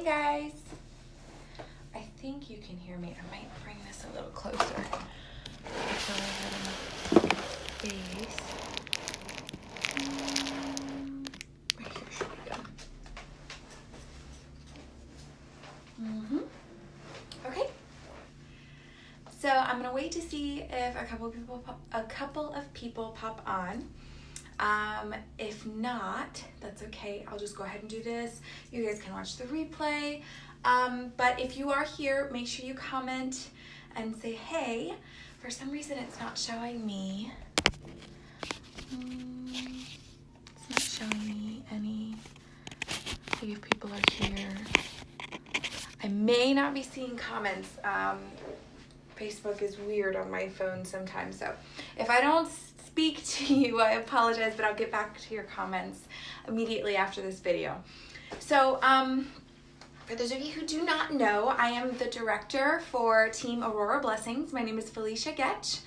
guys. I think you can hear me. I might bring this a little closer. Go ahead and face. Right here should be good. Okay. So I'm gonna wait to see if a couple of people pop on. If not, that's okay. I'll just go ahead and do this. You guys can watch the replay. But if you are here, make sure you comment and say, hey. For some reason, it's not showing me. It's not showing me any. See if people are here. I may not be seeing comments. Facebook is weird on my phone sometimes. So if I don't speak to you, I apologize, but I'll get back to your comments immediately after this video. So for those of you who do not know, I am the director for Team Aurora Blessings. My name is Felicia Getch.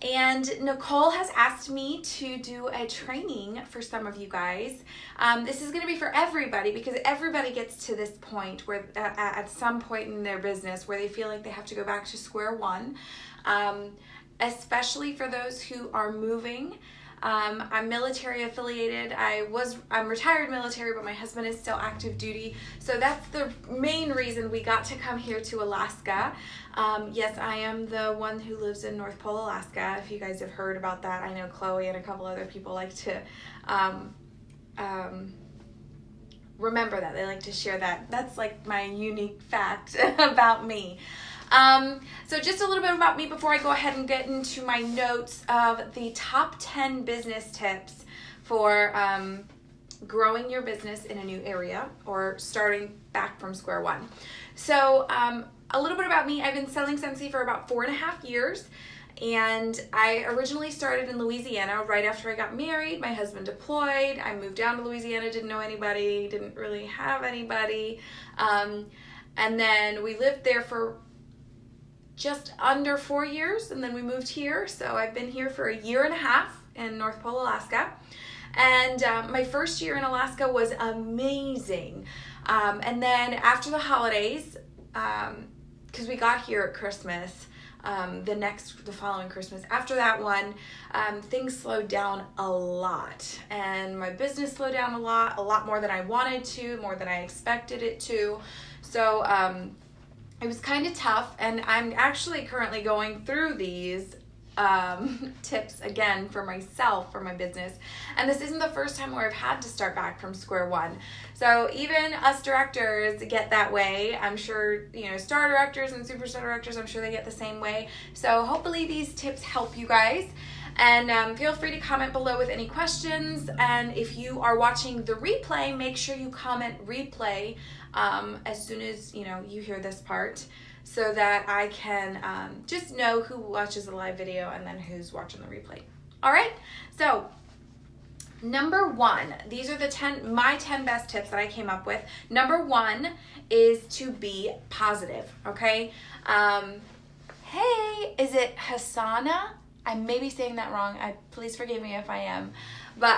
And Nicole has asked me to do a training for some of you guys. This is going to be for everybody because everybody gets to this point where at some point in their business where they feel like they have to go back to square one, especially for those who are moving. I'm military affiliated. I'm retired military, but my husband is still active duty. So that's the main reason we got to come here to Alaska. Yes, I am the one who lives in North Pole, Alaska. If you guys have heard about that, I know Chloe and a couple other people like to remember that. They like to share that. That's like my unique fact about me. So just a little bit about me before I go ahead and get into my notes of the top 10 business tips for growing your business in a new area or starting back from square one. So a little bit about me. I've been selling Scentsy for about 4.5 years. And I originally started in Louisiana right after I got married. My husband deployed. I moved down to Louisiana, didn't know anybody, didn't really have anybody. And then we lived there for just under 4 years, and then we moved here. So I've been here for 1.5 years in North Pole, Alaska. And my first year in Alaska was amazing. And then after the holidays, because we got here at Christmas, the following Christmas, after that one, things slowed down a lot. And my business slowed down a lot more than I wanted to, more than I expected it to. So it was kind of tough, and I'm actually currently going through these tips again for myself, for my business. And this isn't the first time where I've had to start back from square one. So even us directors get that way. I'm sure, star directors and superstar directors, I'm sure they get the same way. So hopefully these tips help you guys. And feel free to comment below with any questions. And if you are watching the replay, make sure you comment replay as soon as you hear this part, so that I can just know who watches the live video and then who's watching the replay. All right, so number 1, these are my 10 best tips that I came up with. Number 1 is to be positive, okay? Hey, is it Hassana? I may be saying that wrong. Please forgive me if I am. But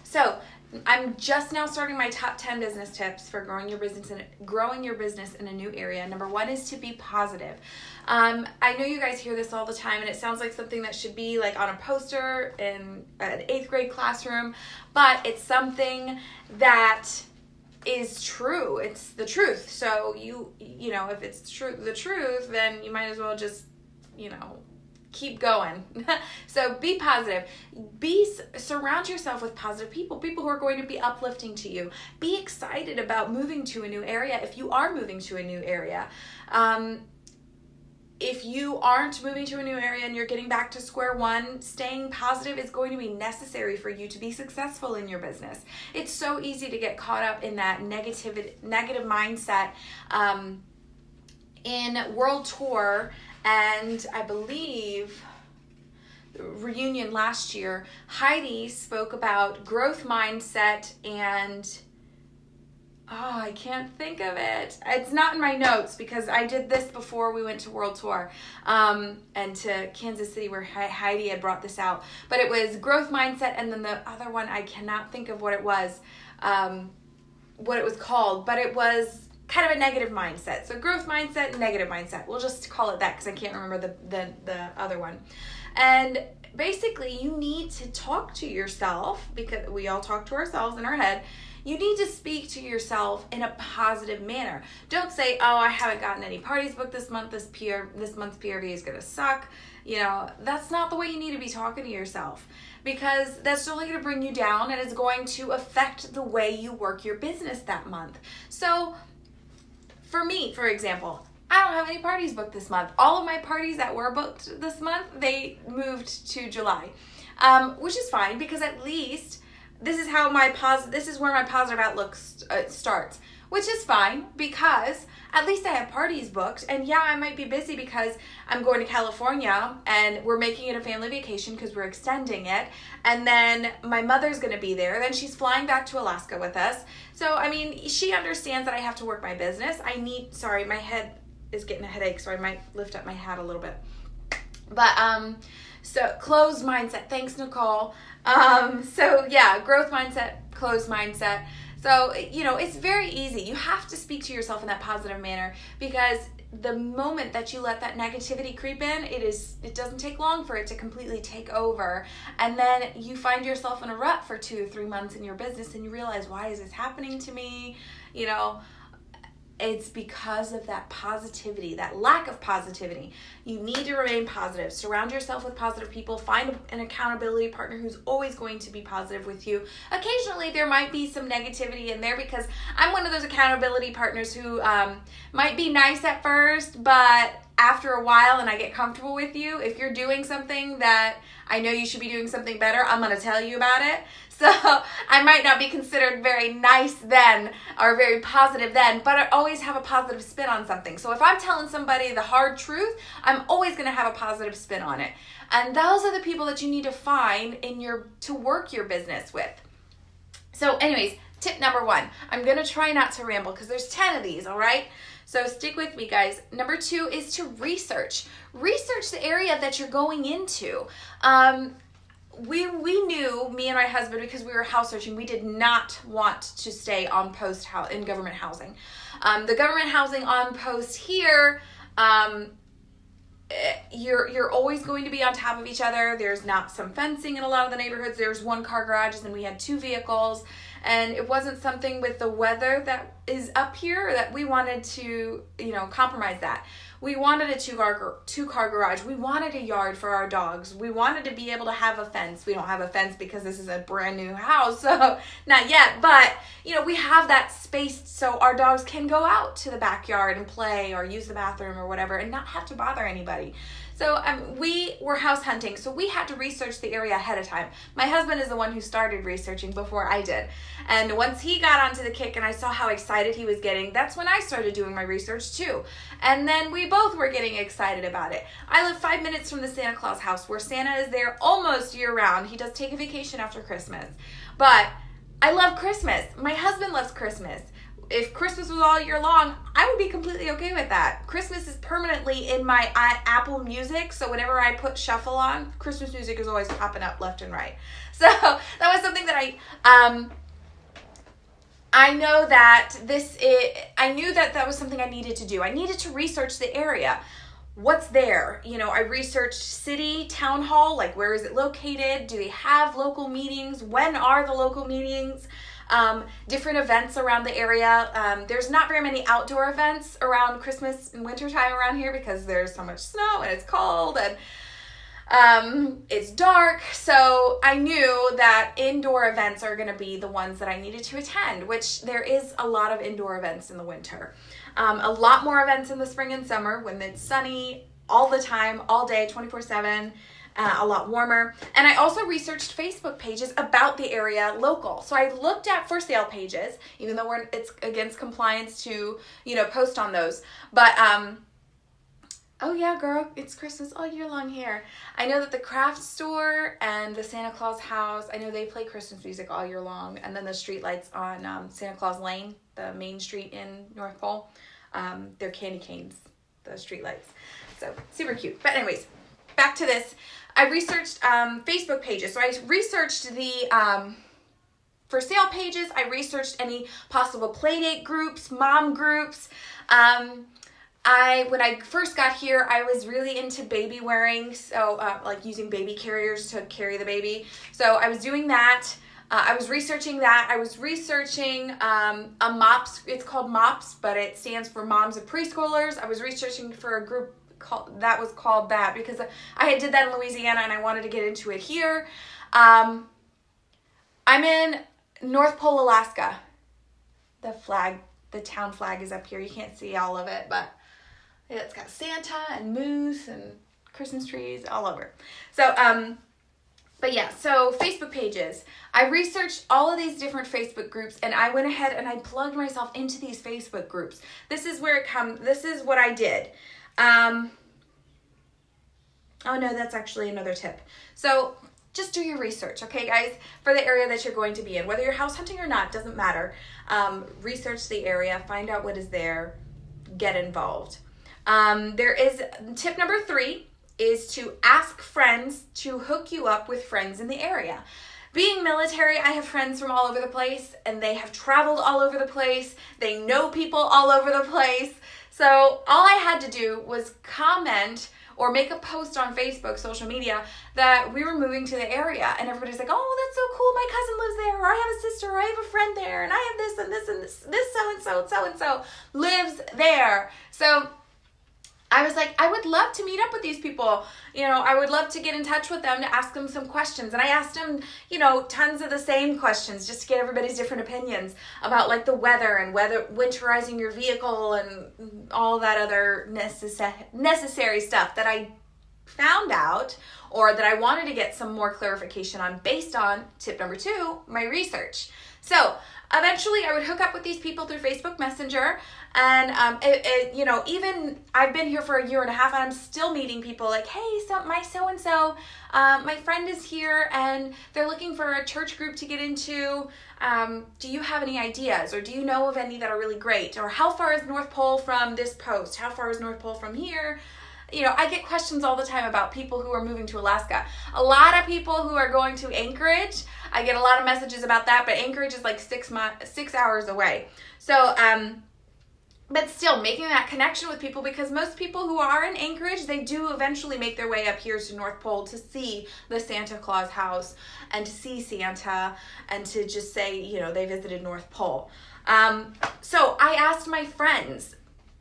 so I'm just now starting my top 10 business tips for growing your business in a new area. Number 1 is to be positive. I know you guys hear this all the time, and it sounds like something that should be like on a poster in an 8th grade classroom, but it's something that is true. It's the truth. So if it's the truth, then you might as well just, keep going. So be positive. Surround yourself with positive people who are going to be uplifting to you. Be excited about moving to a new area if you are moving to a new area. If you aren't moving to a new area and you're getting back to square one, staying positive is going to be necessary for you to be successful in your business. It's so easy to get caught up in that negative mindset. In World Tour, and I believe reunion last year, Heidi spoke about growth mindset and I can't think of it. It's not in my notes because I did this before we went to World Tour and to Kansas City where Heidi had brought this out. But it was growth mindset, and then the other one, I cannot think of what it was called, but it was kind of a negative mindset. So growth mindset and negative mindset. We'll just call it that because I can't remember the other one. And basically, you need to talk to yourself, because we all talk to ourselves in our head. You need to speak to yourself in a positive manner. Don't say, oh, I haven't gotten any parties booked this month. This month's PRV is going to suck. You know, that's not the way you need to be talking to yourself, because that's only going to bring you down and it's going to affect the way you work your business that month. So for me, for example, I don't have any parties booked this month. All of my parties that were booked this month, they moved to July, which is fine, because at least this is where my positive outlook starts, which is fine, because at least I have parties booked. And yeah, I might be busy because I'm going to California and we're making it a family vacation because we're extending it. And then my mother's going to be there. Then she's flying back to Alaska with us. So, I mean, she understands that I have to work my business. Sorry, my head is getting a headache, so I might lift up my hat a little bit. But, so closed mindset. Thanks, Nicole. So yeah, growth mindset, closed mindset. So, you know, it's very easy. You have to speak to yourself in that positive manner, because the moment that you let that negativity creep in, it doesn't take long for it to completely take over. And then you find yourself in a rut for 2 or 3 months in your business and you realize, why is this happening to me? You know, it's because of that positivity, that lack of positivity. You need to remain positive. Surround yourself with positive people. Find an accountability partner who's always going to be positive with you. Occasionally, there might be some negativity in there, because I'm one of those accountability partners who might be nice at first, but after a while, and I get comfortable with you, if you're doing something that I know you should be doing something better, I'm going to tell you about it. So I might not be considered very nice then or very positive then, but I always have a positive spin on something. So if I'm telling somebody the hard truth, I'm always going to have a positive spin on it. And those are the people that you need to find to work your business with. So anyways, tip number 1. I'm going to try not to ramble because there's 10 of these, all right? So stick with me, guys. Number 2 is to research. Research the area that you're going into. We knew, me and my husband, because we were house searching, we did not want to stay on post in government housing. The government housing on post here, you're always going to be on top of each other. There's not some fencing in a lot of the neighborhoods. There's 1 car garages and we had 2 vehicles. And it wasn't something with the weather that is up here that we wanted to, compromise that. We wanted a 2-car garage. We wanted a yard for our dogs. We wanted to be able to have a fence. We don't have a fence because this is a brand new house, so not yet. But, we have that space so our dogs can go out to the backyard and play or use the bathroom or whatever and not have to bother anybody. So we were house hunting, so we had to research the area ahead of time. My husband is the one who started researching before I did. And once he got onto the kick and I saw how excited he was getting, that's when I started doing my research too. And then we both were getting excited about it. I live 5 minutes from the Santa Claus house, where Santa is there almost year round. He does take a vacation after Christmas. But I love Christmas. My husband loves Christmas. If Christmas was all year long, I would be completely okay with that. Christmas is permanently in my Apple Music, so whenever I put shuffle on, Christmas music is always popping up left and right. So that was something that I know that I knew that was something I needed to do. I needed to research the area. What's there? I researched city, town hall, like where is it located? Do they have local meetings? When are the local meetings? Different events around the area. There's not very many outdoor events around Christmas and winter time around here because there's so much snow and it's cold and it's dark. So I knew that indoor events are going to be the ones that I needed to attend, which there is a lot of indoor events in the winter. A lot more events in the spring and summer when it's sunny all the time, all day, 24/7. A lot warmer. And I also researched Facebook pages about the area local. So I looked at for sale pages, even though it's against compliance to, post on those. But, oh yeah, girl, it's Christmas all year long here. I know that the craft store and the Santa Claus house, I know they play Christmas music all year long. And then the street lights on Santa Claus Lane, the main street in North Pole, they're candy canes, the street lights. So super cute. But anyways, back to this. I researched Facebook pages. So I researched the for sale pages. I researched any possible playdate groups, mom groups. When I first got here, I was really into baby wearing, so like using baby carriers to carry the baby. So I was doing that. I was researching that. I was researching a MOPS. It's called MOPS, but it stands for Moms of Preschoolers. I was researching for a group that was called that because I did that in Louisiana and I wanted to get into it here. I'm in North Pole, Alaska. The town flag is up here. You can't see all of it, but it's got Santa and moose and Christmas trees all over. So, but yeah, so Facebook pages. I researched all of these different Facebook groups and I went ahead and I plugged myself into these Facebook groups. This is where it comes. This is what I did. Oh no, that's actually another tip. So just do your research, okay, guys, for the area that you're going to be in. Whether you're house hunting or not, doesn't matter. Research the area, find out what is there, get involved. There is tip number 3 is to ask friends to hook you up with friends in the area. Being military, I have friends from all over the place and they have traveled all over the place. They know people all over the place. So all I had to do was comment or make a post on Facebook, social media, that we were moving to the area. And everybody's like, oh, that's so cool. My cousin lives there, or I have a sister, or I have a friend there, and I have this and this and this so-and-so lives there. So I was like, I would love to meet up with these people. You know, I would love to get in touch with them to ask them some questions. And I asked them, you know, tons of the same questions just to get everybody's different opinions about like the weather and winterizing your vehicle and all that other necessary stuff that I found out or that I wanted to get some more clarification on based on tip number 2, my research. So eventually I would hook up with these people through Facebook Messenger. And, you know, even I've been here for a year and a half and I'm still meeting people like, hey, my so-and-so, my friend is here and they're looking for a church group to get into. Do you have any ideas or do you know of any that are really great? Or how far is North Pole from this post? How far is North Pole from here? You know, I get questions all the time about people who are moving to Alaska. A lot of people who are going to Anchorage, I get a lot of messages about that, but Anchorage is like 6 hours away. So, but still making that connection with people, because most people who are in Anchorage, they do eventually make their way up here to North Pole to see the Santa Claus house and to see Santa and to just say, you know, they visited North Pole. So I asked my friends.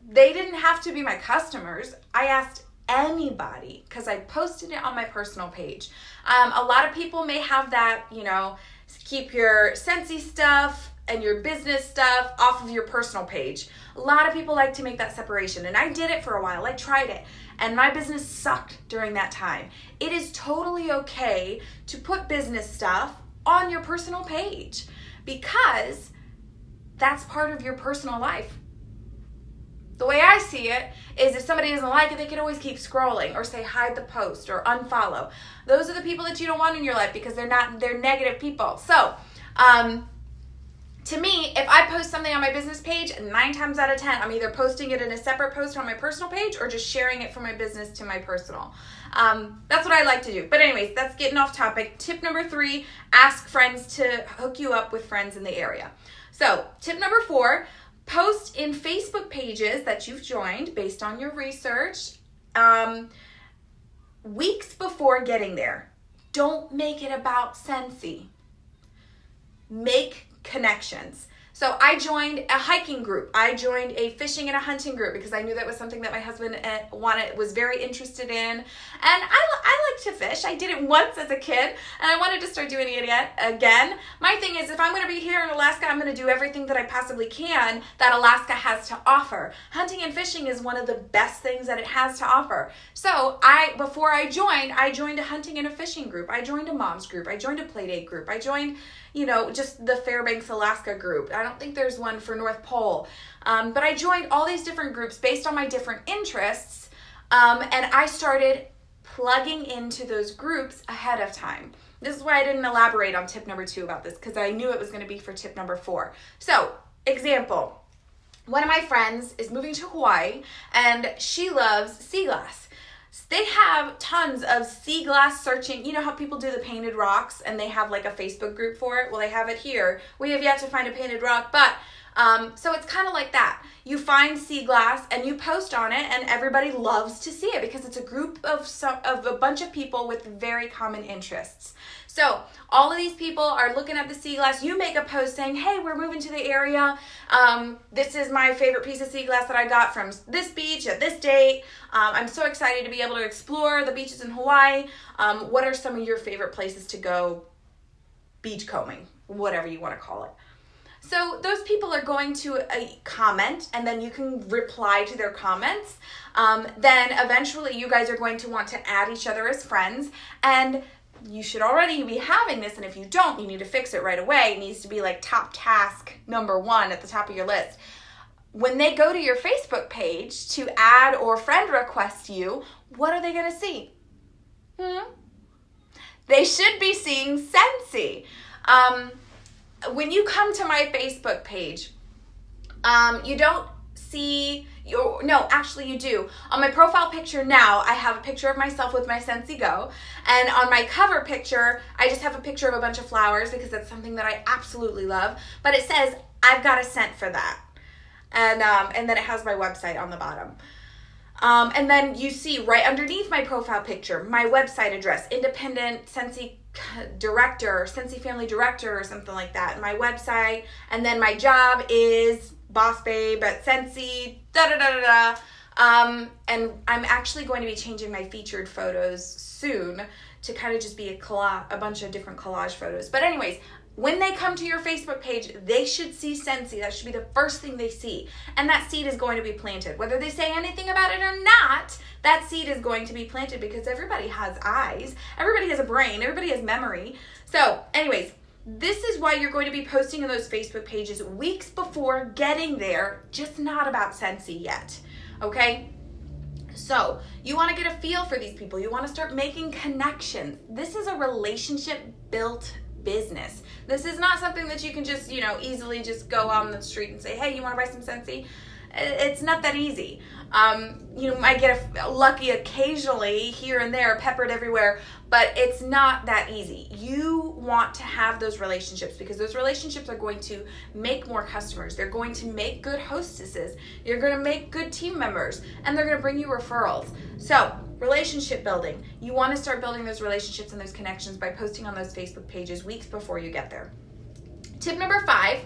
They didn't have to be my customers. I asked anybody because I posted it on my personal page. A lot of people may have that, you know, keep your Scentsy stuff and your business stuff off of your personal page. A lot of people like to make that separation, and I did it for a while. I tried it, and my business sucked during that time. It is totally okay to put business stuff on your personal page because that's part of your personal life. The way I see it is if somebody doesn't like it, they can always keep scrolling or say hide the post or unfollow. Those are the people that you don't want in your life because they're negative people. So, to me, if I post something on my business page, 9 times out of 10, I'm either posting it in a separate post on my personal page or just sharing it from my business to my personal. That's what I like to do. But anyways, that's getting off topic. Tip number 3, ask friends to hook you up with friends in the area. So tip number 4, post in Facebook pages that you've joined based on your research weeks before getting there. Don't make it about Scentsy. Make connections. So I joined a hiking group. I joined a fishing and a hunting group because I knew that was something that my husband was very interested in. And I like to fish. I did it once as a kid and I wanted to start doing it again. My thing is if I'm going to be here in Alaska, I'm going to do everything that I possibly can that Alaska has to offer. Hunting and fishing is one of the best things that it has to offer. So before I joined a hunting and a fishing group. I joined a mom's group. I joined a playdate group. I joined just the Fairbanks, Alaska group. I don't think there's one for North Pole. But I joined all these different groups based on my different interests. And I started plugging into those groups ahead of time. This is why I didn't elaborate on tip number 2 about this because I knew it was going to be for tip number 4. So, example. One of my friends is moving to Hawaii and she loves sea glass. They have tons of sea glass searching. You know how people do the painted rocks and they have like a Facebook group for it? Well, they have it here. We have yet to find a painted rock, but so it's kind of like that. You find sea glass and you post on it, and everybody loves to see it because it's a group of a bunch of people with very common interests. So all of these people are looking at the sea glass. You make a post saying, hey, we're moving to the area. This is my favorite piece of sea glass that I got from this beach at this date. I'm so excited to be able to explore the beaches in Hawaii. What are some of your favorite places to go beach combing, whatever you want to call it? So those people are going to comment, and then you can reply to their comments. Then eventually you guys are going to want to add each other as friends, and you should already be having this, and if you don't, you need to fix it right away. It needs to be like top task number 1 at the top of your list. When they go to your Facebook page to add or friend request you, what are they going to see? They should be seeing Scentsy. When you come to my Facebook page, you don't see actually you do. On my profile picture now, I have a picture of myself with my Scentsy Go, and on my cover picture, I just have a picture of a bunch of flowers because that's something that I absolutely love, but it says, I've got a scent for that, and then it has my website on the bottom. And then you see right underneath my profile picture, my website address, independent Scentsy director, Scentsy family director or something like that, my website, and then my job is boss babe at Scentsy, and I'm actually going to be changing my featured photos soon to kind of just be a bunch of different collage photos. But anyways, when they come to your Facebook page, they should see Scentsy. That should be the first thing they see. And that seed is going to be planted. Whether they say anything about it or not, that seed is going to be planted because everybody has eyes. Everybody has a brain. Everybody has memory. So anyways, this is why you're going to be posting in those Facebook pages weeks before getting there, just not about Scentsy yet. Okay? So you want to get a feel for these people. You want to start making connections. This is a relationship built business. This is not something that you can just, easily just go on the street and say, hey, you want to buy some Scentsy? It's not that easy. You might get lucky occasionally here and there, peppered everywhere, but it's not that easy. You want to have those relationships because those relationships are going to make more customers. They're going to make good hostesses. You're going to make good team members, and they're going to bring you referrals. So relationship building. You want to start building those relationships and those connections by posting on those Facebook pages weeks before you get there. Tip number 5,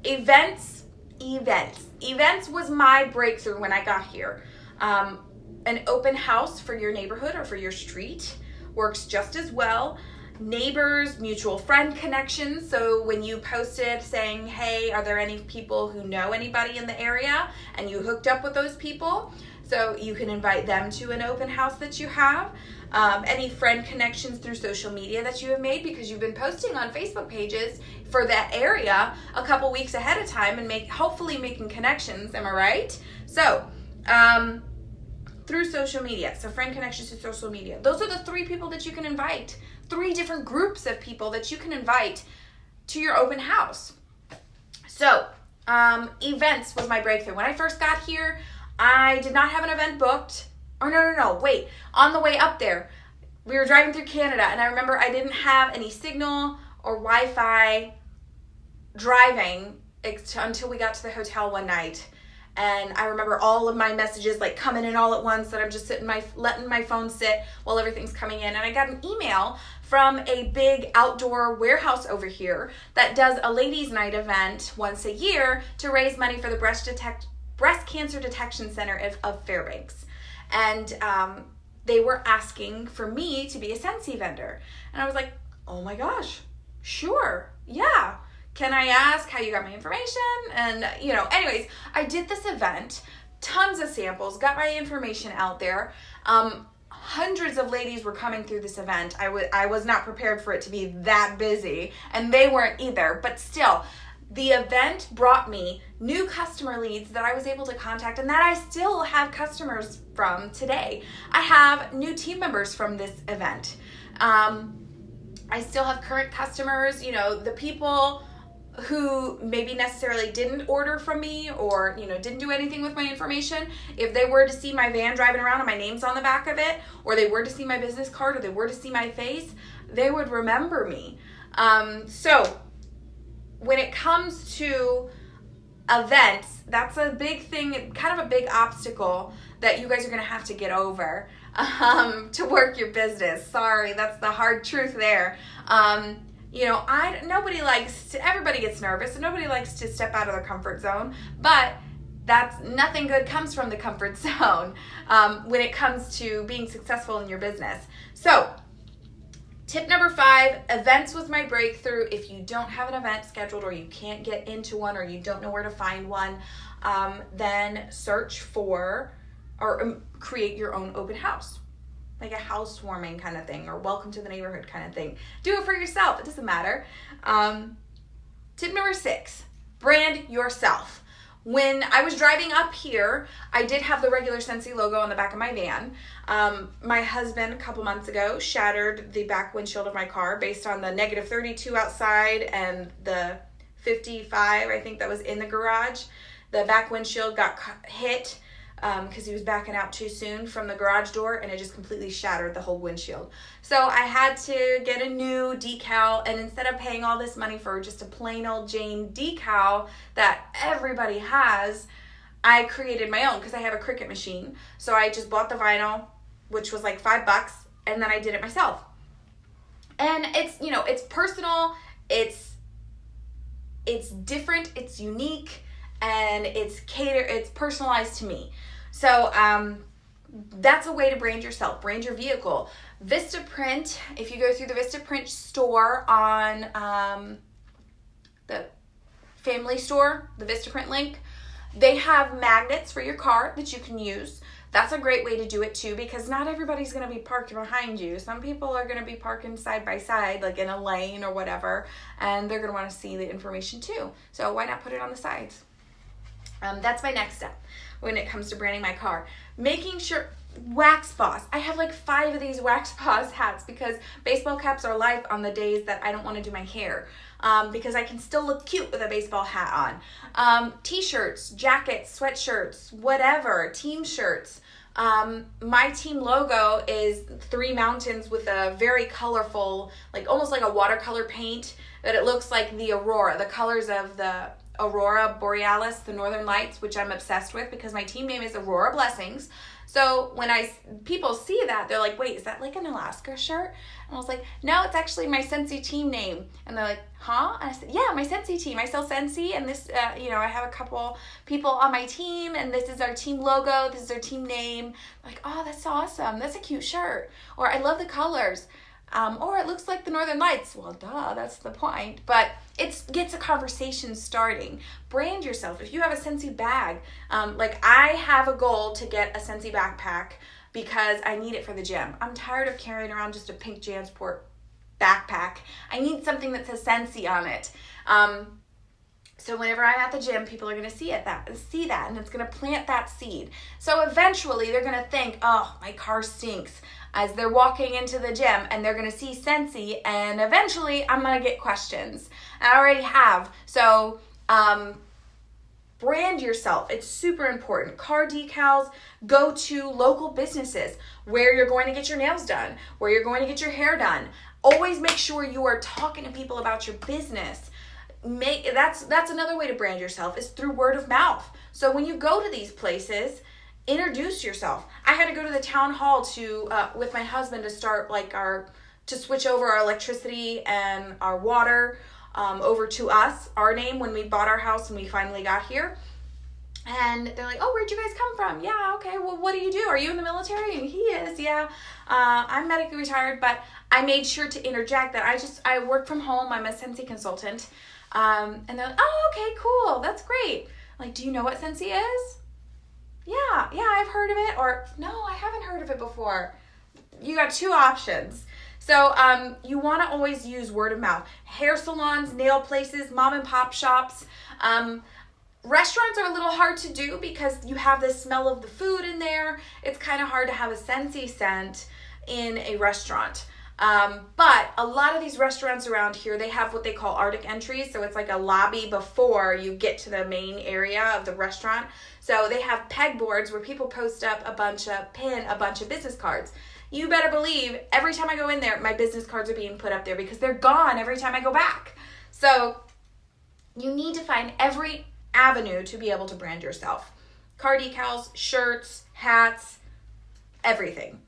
events. Events was my breakthrough when I got here. An open house for your neighborhood or for your street works just as well. Neighbors, mutual friend connections. So when you posted saying, hey, are there any people who know anybody in the area? And you hooked up with those people. So you can invite them to an open house that you have. Any friend connections through social media that you have made because you've been posting on Facebook pages for that area a couple weeks ahead of time and hopefully making connections. Am I right? So through social media. So friend connections through social media. Those are the 3 people that you can invite. 3 different groups of people that you can invite to your open house. So events was my breakthrough. When I first got here, I did not have an event booked. Or no, wait. On the way up there, we were driving through Canada, and I remember I didn't have any signal or Wi-Fi driving until we got to the hotel one night. And I remember all of my messages like coming in all at once, that I'm just letting my phone sit while everything's coming in. And I got an email from a big outdoor warehouse over here that does a ladies' night event once a year to raise money for the breast cancer detection center of Fairbanks. And they were asking for me to be a Scentsy vendor. And I was like, oh my gosh, sure, yeah. Can I ask how you got my information? And, anyways, I did this event, tons of samples, got my information out there. Hundreds of ladies were coming through this event. I was not prepared for it to be that busy, and they weren't either. But still, the event brought me new customer leads that I was able to contact and that I still have customers from today. I have new team members from this event. I still have current customers, the people who maybe necessarily didn't order from me or, didn't do anything with my information, if they were to see my van driving around and my name's on the back of it, or they were to see my business card, or they were to see my face, they would remember me. So when it comes to events, that's a big thing, kind of a big obstacle that you guys are going to have to get over to work your business. Sorry, that's the hard truth there. Everybody gets nervous and nobody likes to step out of their comfort zone, but nothing good comes from the comfort zone when it comes to being successful in your business. So tip number 5, events was my breakthrough. If you don't have an event scheduled, or you can't get into one, or you don't know where to find one, then search for or create your own open house, like a housewarming kind of thing, or welcome to the neighborhood kind of thing. Do it for yourself. It doesn't matter. Tip number 6, brand yourself. When I was driving up here, I did have the regular Scentsy logo on the back of my van. My husband, a couple months ago, shattered the back windshield of my car based on the negative 32 outside and the 55, I think, that was in the garage. The back windshield got hit because he was backing out too soon from the garage door, and it just completely shattered the whole windshield. So I had to get a new decal, and instead of paying all this money for just a plain old Jane decal that everybody has, I created my own because I have a Cricut machine. So I just bought the vinyl, which was like $5, and then I did it myself. And it's personal, it's different, it's unique, and it's personalized to me. So that's a way to brand yourself, brand your vehicle. Vistaprint, if you go through the Vistaprint store on the family store, the Vistaprint link, they have magnets for your car that you can use. That's a great way to do it too, because not everybody's going to be parked behind you. Some people are going to be parking side by side, like in a lane or whatever, and they're going to want to see the information too. So why not put it on the sides? That's my next step when it comes to branding my car. Making sure, Wax Boss. I have like 5 of these Wax Boss hats because baseball caps are life on the days that I don't want to do my hair, because I can still look cute with a baseball hat on. T-shirts, jackets, sweatshirts, whatever, team shirts. My team logo is 3 mountains with a very colorful, like almost like a watercolor paint, that it looks like the aurora, the colors of the Aurora Borealis, the Northern Lights, which I'm obsessed with because my team name is Aurora Blessings. So when people see that, they're like, wait, is that like an Alaska shirt? And I was like, no, it's actually my Scentsy team name. And they're like, huh? And I said, yeah, my Scentsy team. I sell Scentsy, and this, I have a couple people on my team, and this is our team logo. This is our team name. Like, oh, that's awesome. That's a cute shirt. Or I love the colors. Or it looks like the Northern Lights. Well, duh, that's the point. But it gets a conversation starting. Brand yourself. If you have a Scentsy bag, like I have a goal to get a Scentsy backpack because I need it for the gym. I'm tired of carrying around just a pink JanSport backpack. I need something that says Scentsy on it. So whenever I'm at the gym, people are going to see that, and it's going to plant that seed. So eventually they're going to think, oh, my car stinks, as they're walking into the gym, and they're going to see Scentsy, and eventually I'm going to get questions. I already have. So brand yourself. It's super important. Car decals, go to local businesses where you're going to get your nails done, where you're going to get your hair done. Always make sure you are talking to people about your business. That's another way to brand yourself, is through word of mouth. So when you go to these places, introduce yourself. I had to go to the town hall with my husband to start to switch over our electricity and our water over to our name, when we bought our house and we finally got here. And they're like, oh, where'd you guys come from? Yeah, okay, well, what do you do? Are you in the military? And he is, yeah. I'm medically retired, but I made sure to interject that I work from home. I'm a Scentsy consultant. And they're like, oh, okay, cool. That's great. Like, do you know what Scentsy is? Yeah, I've heard of it. Or, no, I haven't heard of it before. You got 2 options. So you want to always use word of mouth. Hair salons, nail places, mom and pop shops. Restaurants are a little hard to do because you have the smell of the food in there. It's kind of hard to have a Scentsy scent in a restaurant. But a lot of these restaurants around here, they have what they call Arctic entries. So it's like a lobby before you get to the main area of the restaurant. So they have pegboards where people post up a bunch of business cards. You better believe every time I go in there, my business cards are being put up there because they're gone every time I go back. So you need to find every avenue to be able to brand yourself. Car decals, shirts, hats, everything.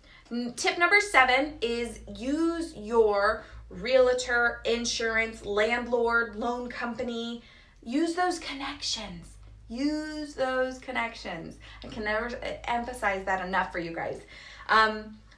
Tip number 7 is use your realtor, insurance, landlord, loan company. Use those connections. Use those connections. I can never emphasize that enough for you guys.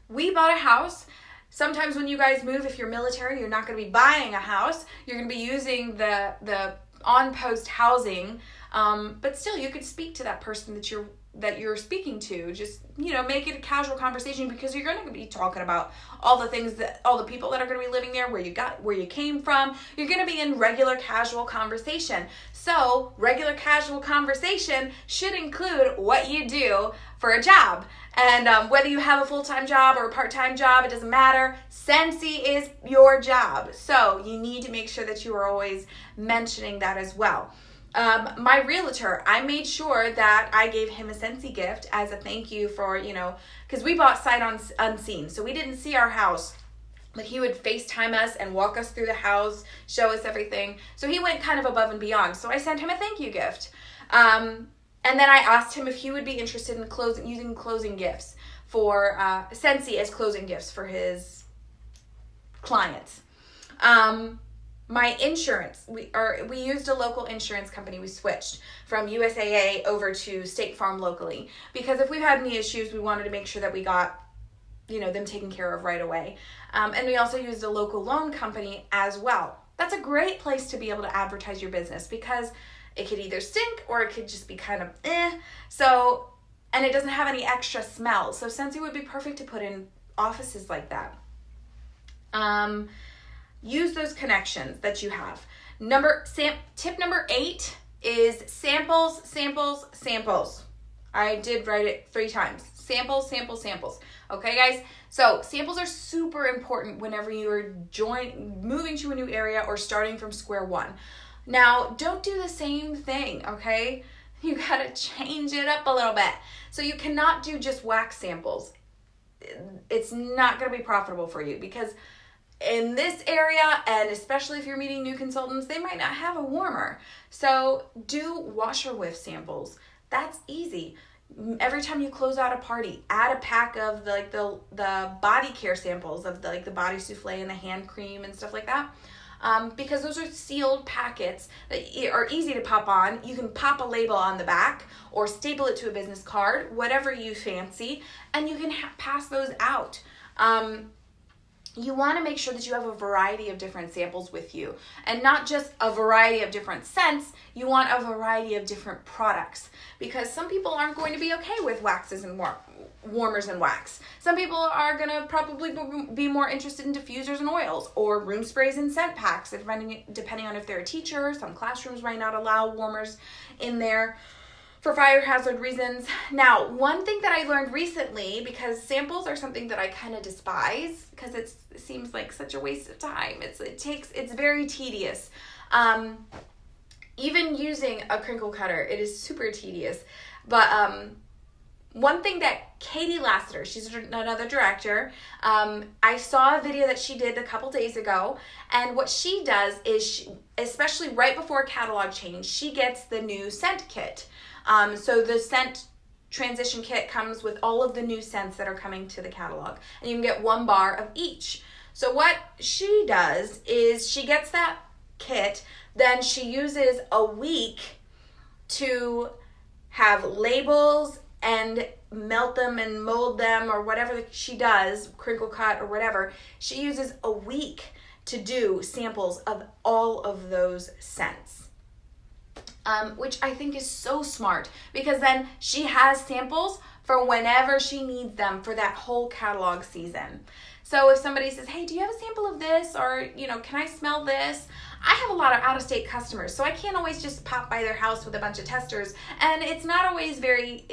We bought a house. Sometimes when you guys move, if you're military, you're not going to be buying a house. You're going to be using the on-post housing. But still, you could speak to that person that you're speaking to. Just, make it a casual conversation, because you're going to be talking about all the things all the people that are going to be living there, where you came from. You're going to be in regular casual conversation. So regular casual conversation should include what you do for a job. And whether you have a full-time job or a part-time job, it doesn't matter. Scentsy is your job. So you need to make sure that you are always mentioning that as well. My realtor, I made sure that I gave him a Scentsy gift as a thank you for, because we bought sight unseen. So we didn't see our house, but he would FaceTime us and walk us through the house, show us everything. So he went kind of above and beyond. So I sent him a thank you gift. And then I asked him if he would be interested in using closing gifts for Scentsy as closing gifts for his clients. My insurance, we used a local insurance company. We switched from USAA over to State Farm locally, because if we've had any issues, we wanted to make sure that we got, them taken care of right away. And we also used a local loan company as well. That's a great place to be able to advertise your business, because it could either stink or it could just be kind of So, and it doesn't have any extra smell. So Scentsy would be perfect to put in offices like that. Use those connections that you have. Tip number 8 is samples, samples, samples. I did write it 3 times. Samples, samples, samples. Okay, guys? So samples are super important whenever you are moving to a new area or starting from square one. Now, don't do the same thing, okay? You gotta change it up a little bit. So you cannot do just wax samples. It's not gonna be profitable for you, because in this area, and especially if you're meeting new consultants, they might not have a warmer. So do washer whiff samples. That's easy. Every time you close out a party, add a pack of the body care samples of the body souffle and the hand cream and stuff like that. Because those are sealed packets that are easy to pop on. You can pop a label on the back or staple it to a business card, whatever you fancy, and you can pass those out. You want to make sure that you have a variety of different samples with you, and not just a variety of different scents. You want a variety of different products, because some people aren't going to be okay with waxes and warmers and wax. Some people are going to probably be more interested in diffusers and oils, or room sprays and scent packs, depending on if they're a teacher. Some classrooms might not allow warmers in there for fire hazard reasons. Now, one thing that I learned recently, because samples are something that I kind of despise, because it seems like such a waste of time. It's very tedious. Even using a crinkle cutter, it is super tedious. But one thing that Katie Lassiter, she's another director, I saw a video that she did a couple days ago, and what she does is, especially right before a catalog change, she gets the new scent kit. So the scent transition kit comes with all of the new scents that are coming to the catalog, and you can get 1 bar of each. So what she does is she gets that kit, then she uses a week to have labels and melt them and mold them, or whatever she does, crinkle cut or whatever. She uses a week to do samples of all of those scents. Which I think is so smart, because then she has samples for whenever she needs them for that whole catalog season. So if somebody says, hey, do you have a sample of this? Or, can I smell this? I have a lot of out-of-state customers, so I can't always just pop by their house with a bunch of testers. And it's not always very,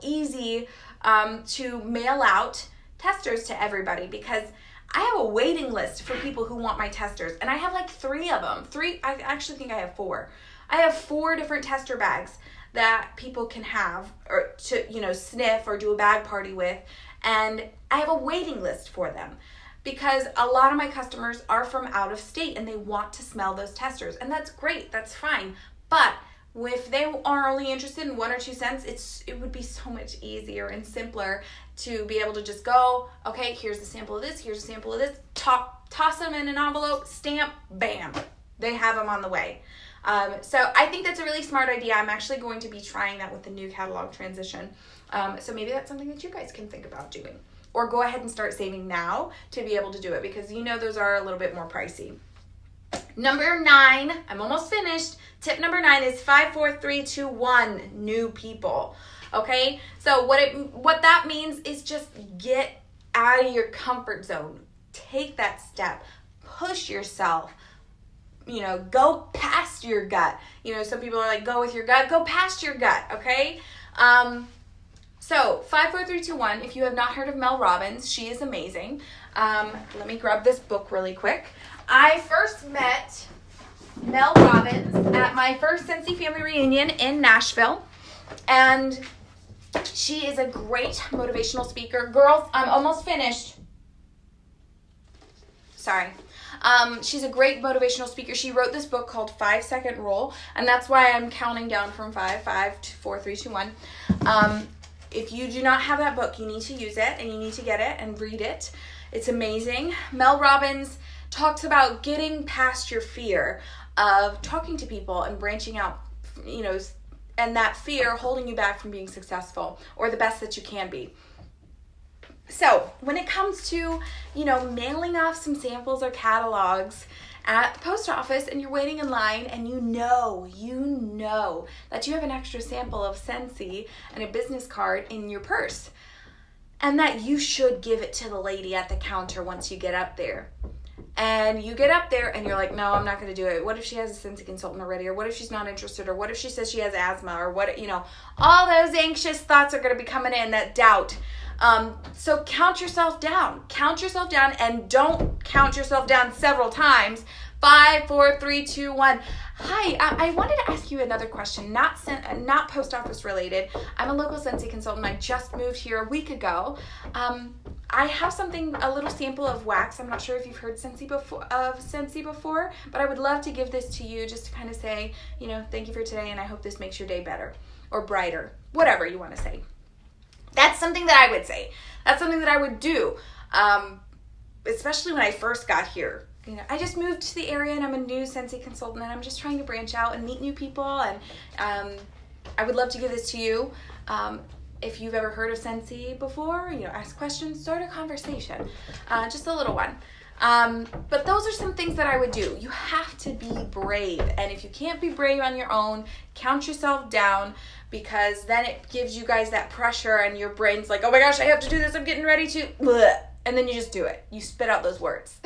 easy to mail out testers to everybody, because I have a waiting list for people who want my testers, and I have like 3 of them. I actually think I have 4. I have 4 different tester bags that people can have or to, sniff or do a bag party with, and I have a waiting list for them because a lot of my customers are from out of state and they want to smell those testers, and that's great, that's fine. But if they are only interested in 1 or 2 scents, it would be so much easier and simpler to be able to just go, okay, here's a sample of this, here's a sample of this, toss them in an envelope, stamp, bam, they have them on the way. So I think that's a really smart idea. I'm actually going to be trying that with the new catalog transition. So maybe that's something that you guys can think about doing. Or go ahead and start saving now to be able to do it, because those are a little bit more pricey. Number 9, I'm almost finished. Tip number 9 is 5, 4, 3, 2, 1, new people. Okay? So what that means is just get out of your comfort zone. Take that step. Push yourself. Go past your gut. Some people are like, go with your gut. Go past your gut, okay? So 5, 4, 3, 2, 1. If you have not heard of Mel Robbins, she is amazing. Let me grab this book really quick. I first met Mel Robbins at my first Scentsy family reunion in Nashville, and she is a great motivational speaker. Girls, I'm almost finished. Sorry. She's a great motivational speaker. She wrote this book called 5-Second Rule, and that's why I'm counting down from 5, 4, 3, 2, 1. If you do not have that book, you need to use it, and you need to get it and read it. It's amazing. Mel Robbins talks about getting past your fear of talking to people and branching out, and that fear holding you back from being successful or the best that you can be. So when it comes to, mailing off some samples or catalogs at the post office and you're waiting in line and you know that you have an extra sample of Scentsy and a business card in your purse, and that you should give it to the lady at the counter once you get up there. And you get up there and you're like, no, I'm not going to do it. What if she has a Scentsy consultant already? Or what if she's not interested? Or what if she says she has asthma? Or what, all those anxious thoughts are going to be coming in, that doubt. So count yourself down. Count yourself down, and don't count yourself down several times. 5, 4, 3, 2, 1. Hi, I wanted to ask you another question, not post office related. I'm a local Scentsy consultant. I just moved here a week ago. I have a little sample of wax. I'm not sure if you've heard Scentsy before, but I would love to give this to you just to kind of say, thank you for today, and I hope this makes your day better or brighter, whatever you want to say. That's something that I would say. That's something that I would do, especially when I first got here. I just moved to the area and I'm a new Scentsy consultant, and I'm just trying to branch out and meet new people, and I would love to give this to you. If you've ever heard of Scentsy before, ask questions, start a conversation, just a little one. But those are some things that I would do. You have to be brave, and if you can't be brave on your own, count yourself down, because then it gives you guys that pressure and your brain's like, oh my gosh, I have to do this, I'm getting ready to, bleh. And then you just do it. You spit out those words.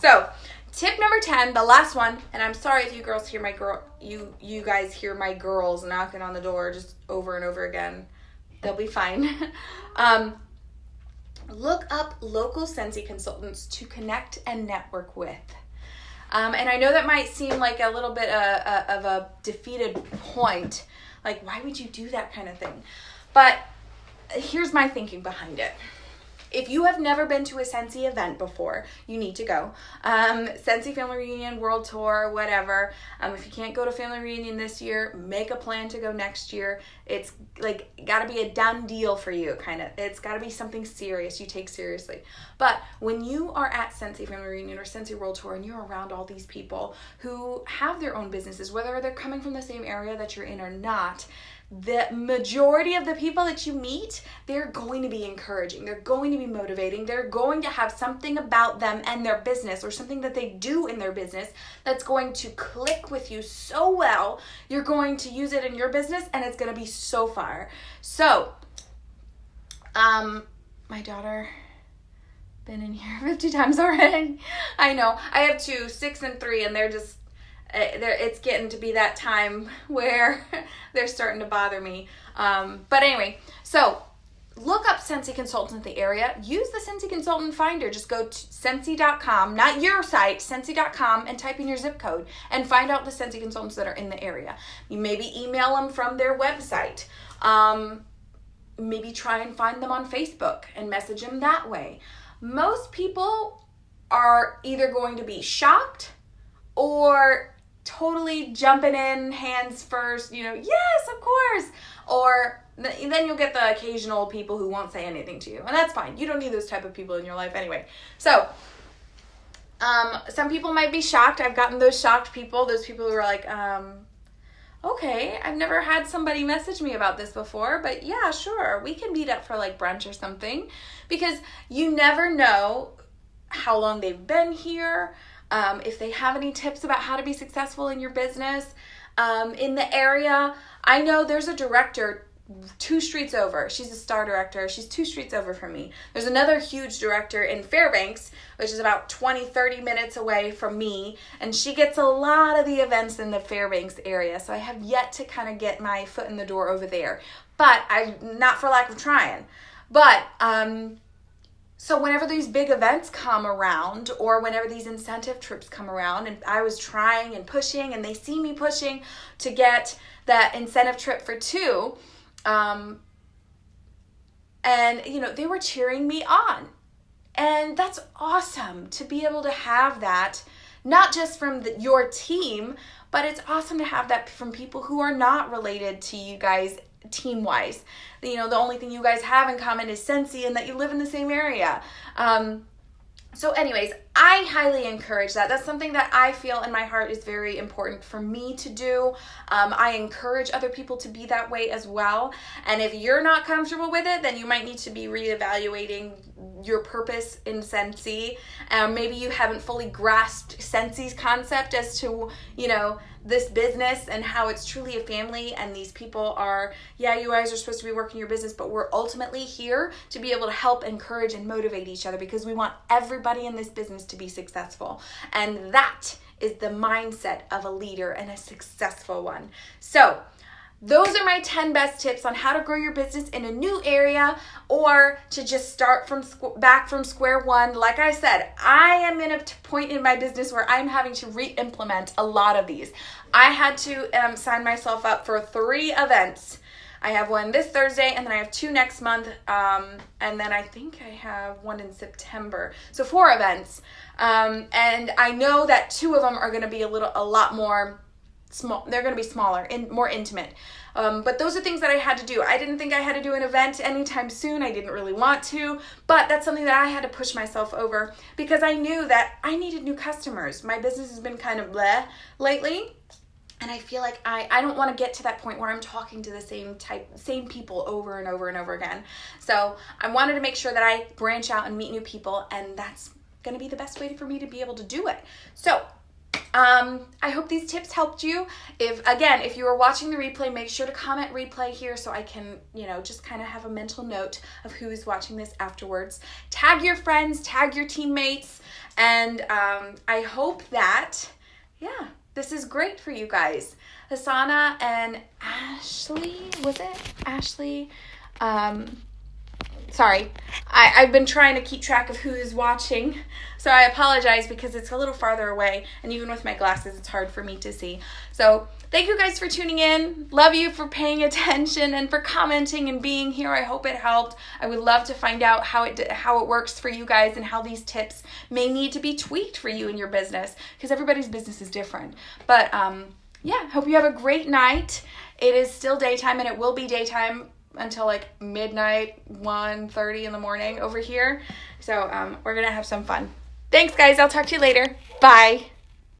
So, tip number 10, the last one, and I'm sorry if you girls hear you guys hear my girls knocking on the door just over and over again. They'll be fine. Look up local Scentsy consultants to connect and network with. And I know that might seem like a little bit of a defeated point. Like, why would you do that kind of thing? But here's my thinking behind it. If you have never been to a Scentsy event before, you need to go. Scentsy Family Reunion, World Tour, whatever. If you can't go to Family Reunion this year, make a plan to go next year. It's got to be a done deal for you, kind of. It's got to be something serious you take seriously. But when you are at Scentsy Family Reunion or Scentsy World Tour and you're around all these people who have their own businesses, whether they're coming from the same area that you're in or not, the majority of the people that you meet, they're going to be encouraging. They're going to be motivating. They're going to have something about them and their business, or something that they do in their business that's going to click with you so well. You're going to use it in your business, and it's going to be so far. So, my daughter been in here 50 times already. I know. I have 2, 6 and 3, and they're just it's getting to be that time where they're starting to bother me. But anyway, so look up Scentsy consultants in the area. Use the Scentsy consultant finder. Just go to Scentsy.com, not your site, Scentsy.com, and type in your zip code and find out the Scentsy consultants that are in the area. You maybe email them from their website. Maybe try and find them on Facebook and message them that way. Most people are either going to be shocked or totally jumping in, hands first, yes, of course. Or then you'll get the occasional people who won't say anything to you. And that's fine. You don't need those type of people in your life anyway. So, some people might be shocked. I've gotten those shocked people, those people who are like, okay, I've never had somebody message me about this before, but yeah, sure, we can meet up for like brunch or something, because you never know how long they've been here, if they have any tips about how to be successful in your business. In the area, I know there's a director 2 streets over. She's a star director. She's 2 streets over from me. There's another huge director in Fairbanks, which is about 20-30 minutes away from me, and she gets a lot of the events in the Fairbanks area, so I have yet to kind of get my foot in the door over there, but not for lack of trying. But so whenever these big events come around, or whenever these incentive trips come around, and I was trying and pushing, and they see me pushing to get that incentive trip for 2, and they were cheering me on. And that's awesome to be able to have that, not just from your team, but it's awesome to have that from people who are not related to you guys team-wise. The only thing you guys have in common is Scentsy and that you live in the same area. So anyways, I highly encourage that. That's something that I feel in my heart is very important for me to do. I encourage other people to be that way as well. And if you're not comfortable with it, then you might need to be reevaluating your purpose in Scentsy. Maybe you haven't fully grasped Scentsy's concept as to, this business and how it's truly a family, and these people are, yeah, you guys are supposed to be working your business, but we're ultimately here to be able to help, encourage, and motivate each other, because we want everybody in this business to be successful. And that is the mindset of a leader, and a successful one. So those are my 10 best tips on how to grow your business in a new area, or to just start back from square one. Like I said, I am in a point in my business where I'm having to re-implement a lot of these. I had to sign myself up for 3 events. I have one this Thursday, and then I have 2 next month, and then I think I have one in September. So 4 events, and I know that 2 of them are going to be a lot more small. They're going to be smaller and more intimate. But those are things that I had to do. I didn't think I had to do an event anytime soon. I didn't really want to, but that's something that I had to push myself over, because I knew that I needed new customers. My business has been kind of bleh lately, and I feel like I don't want to get to that point where I'm talking to the same people over and over and over again. So I wanted to make sure that I branch out and meet new people, and that's going to be the best way for me to be able to do it. So I hope these tips helped you. If you are watching the replay, make sure to comment replay here so I can, just kind of have a mental note of who is watching this afterwards. Tag your friends, tag your teammates, and I hope that, this is great for you guys. Hasana and Ashley, was it? Ashley? Sorry, I've been trying to keep track of who is watching, so I apologize because it's a little farther away, and even with my glasses, it's hard for me to see. So thank you guys for tuning in. Love you for paying attention and for commenting and being here. I hope it helped. I would love to find out how it works for you guys, and how these tips may need to be tweaked for you in your business, because everybody's business is different. But hope you have a great night. It is still daytime, and it will be daytime until like midnight, 1:30 in the morning over here. So we're gonna have some fun. Thanks guys, I'll talk to you later. Bye.